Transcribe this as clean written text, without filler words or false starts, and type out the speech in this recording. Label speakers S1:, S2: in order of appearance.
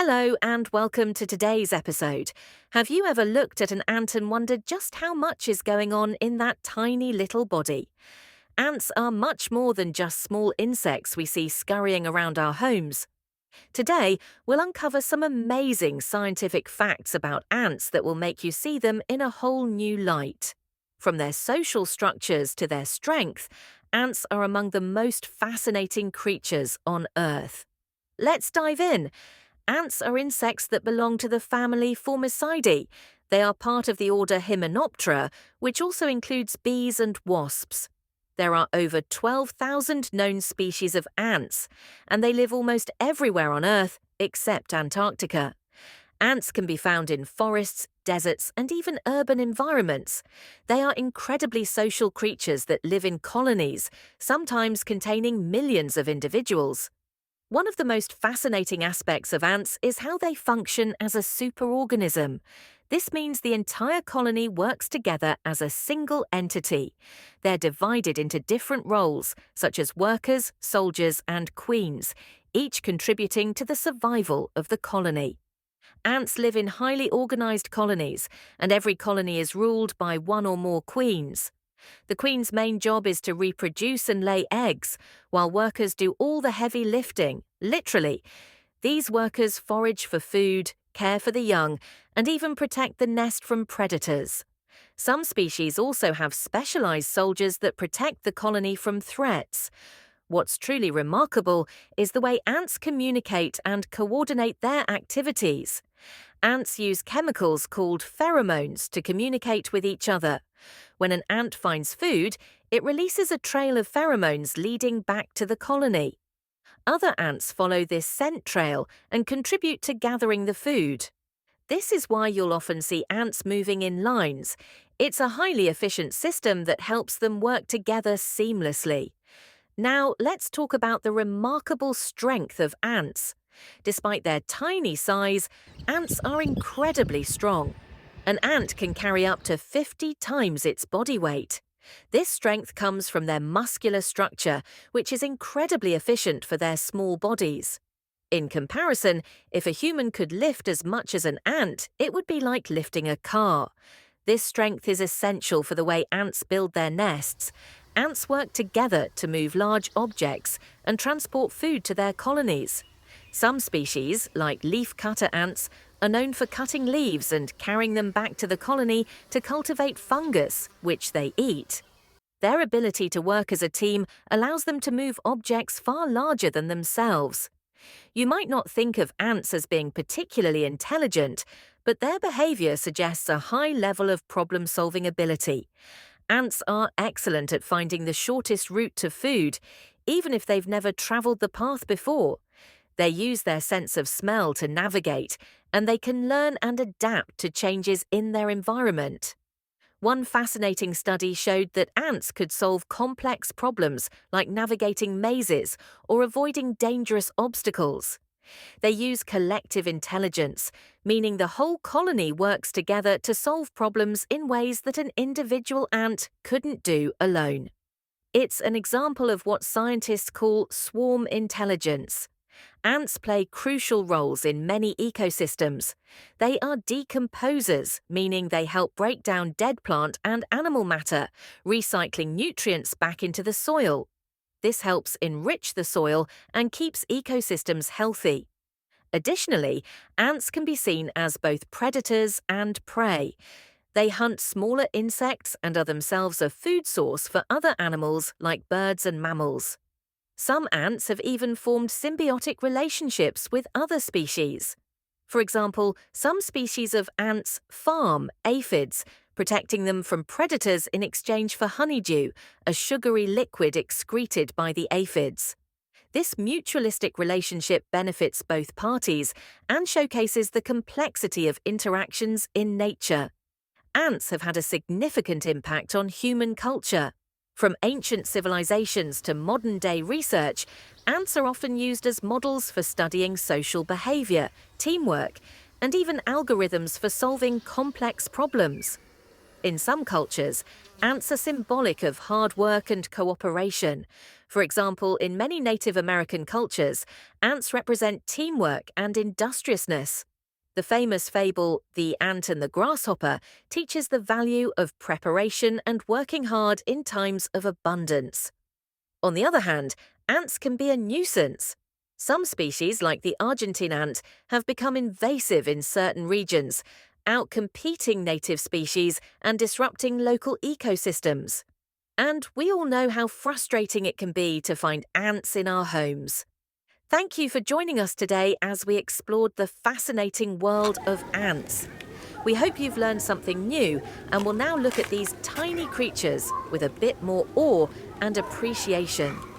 S1: Hello and welcome to today's episode. Have you ever looked at an ant and wondered just how much is going on in that tiny little body? Ants are much more than just small insects we see scurrying around our homes. Today, we'll uncover some amazing scientific facts about ants that will make you see them in a whole new light. From their social structures to their strength, ants are among the most fascinating creatures on Earth. Let's dive in. Ants are insects that belong to the family Formicidae. They are part of the order Hymenoptera, which also includes bees and wasps. There are over 12,000 known species of ants, and they live almost everywhere on Earth except Antarctica. Ants can be found in forests, deserts, and even urban environments. They are incredibly social creatures that live in colonies, sometimes containing millions of individuals. One of the most fascinating aspects of ants is how they function as a superorganism. This means the entire colony works together as a single entity. They're divided into different roles, such as workers, soldiers, and queens, each contributing to the survival of the colony. Ants live in highly organized colonies, and every colony is ruled by one or more queens. The queen's main job is to reproduce and lay eggs, while workers do all the heavy lifting, literally. These workers forage for food, care for the young, and even protect the nest from predators. Some species also have specialized soldiers that protect the colony from threats. What's truly remarkable is the way ants communicate and coordinate their activities. Ants use chemicals called pheromones to communicate with each other. When an ant finds food, it releases a trail of pheromones leading back to the colony. Other ants follow this scent trail and contribute to gathering the food. This is why you'll often see ants moving in lines. It's a highly efficient system that helps them work together seamlessly. Now, let's talk about the remarkable strength of ants. Despite their tiny size, ants are incredibly strong. An ant can carry up to 50 times its body weight. This strength comes from their muscular structure, which is incredibly efficient for their small bodies. In comparison, if a human could lift as much as an ant, it would be like lifting a car. This strength is essential for the way ants build their nests. Ants work together to move large objects and transport food to their colonies. Some species, like leafcutter ants, are known for cutting leaves and carrying them back to the colony to cultivate fungus, which they eat. Their ability to work as a team allows them to move objects far larger than themselves. You might not think of ants as being particularly intelligent, but their behavior suggests a high level of problem-solving ability. Ants are excellent at finding the shortest route to food, even if they've never traveled the path before. They use their sense of smell to navigate, and they can learn and adapt to changes in their environment. One fascinating study showed that ants could solve complex problems like navigating mazes or avoiding dangerous obstacles. They use collective intelligence, meaning the whole colony works together to solve problems in ways that an individual ant couldn't do alone. It's an example of what scientists call swarm intelligence. Ants play crucial roles in many ecosystems. They are decomposers, meaning they help break down dead plant and animal matter, recycling nutrients back into the soil. This helps enrich the soil and keeps ecosystems healthy. Additionally, ants can be seen as both predators and prey. They hunt smaller insects and are themselves a food source for other animals like birds and mammals. Some ants have even formed symbiotic relationships with other species. For example, some species of ants farm aphids, protecting them from predators in exchange for honeydew, a sugary liquid excreted by the aphids. This mutualistic relationship benefits both parties and showcases the complexity of interactions in nature. Ants have had a significant impact on human culture. From ancient civilizations to modern-day research, ants are often used as models for studying social behavior, teamwork, and even algorithms for solving complex problems. In some cultures, ants are symbolic of hard work and cooperation. For example, in many Native American cultures, ants represent teamwork and industriousness. The famous fable, The Ant and the Grasshopper, teaches the value of preparation and working hard in times of abundance. On the other hand, ants can be a nuisance. Some species, like the Argentine ant, have become invasive in certain regions, outcompeting native species and disrupting local ecosystems. And we all know how frustrating it can be to find ants in our homes. Thank you for joining us today as we explored the fascinating world of ants. We hope you've learned something new and will now look at these tiny creatures with a bit more awe and appreciation.